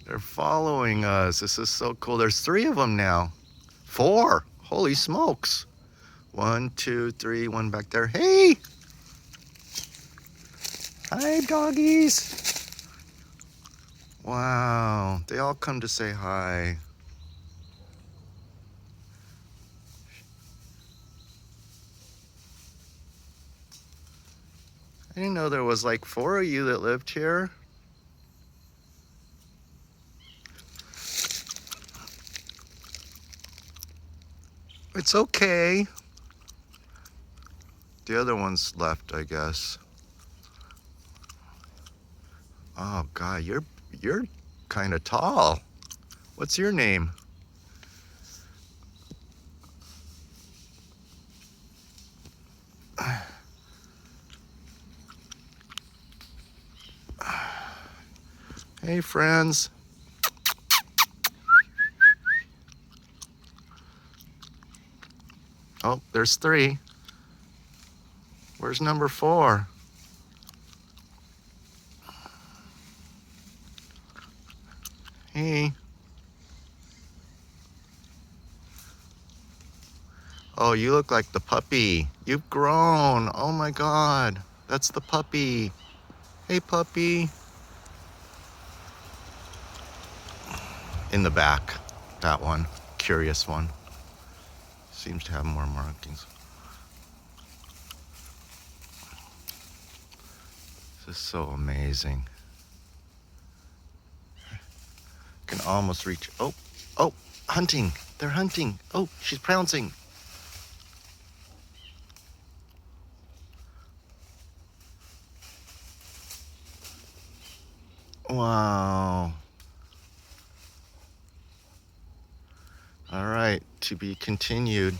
They're following us. This is so cool. There's 3 of them now. 4. Holy smokes. 1, 2, 3, 1 back there. Hey! Hi, doggies. Wow. They all come to say hi. I didn't know there was like 4 of you that lived here. It's okay. The other one's left, I guess. Oh God, you're kind of tall. What's your name? Hey, friends. Oh, there's 3. Where's number 4? Hey. Oh, you look like the puppy. You've grown. Oh my God. That's the puppy. Hey, puppy. In the back, that one. Curious one. Seems to have more markings. This is so amazing. Can almost reach. Oh, oh, hunting. They're hunting. Oh, she's pouncing. Wow. All right, to be continued.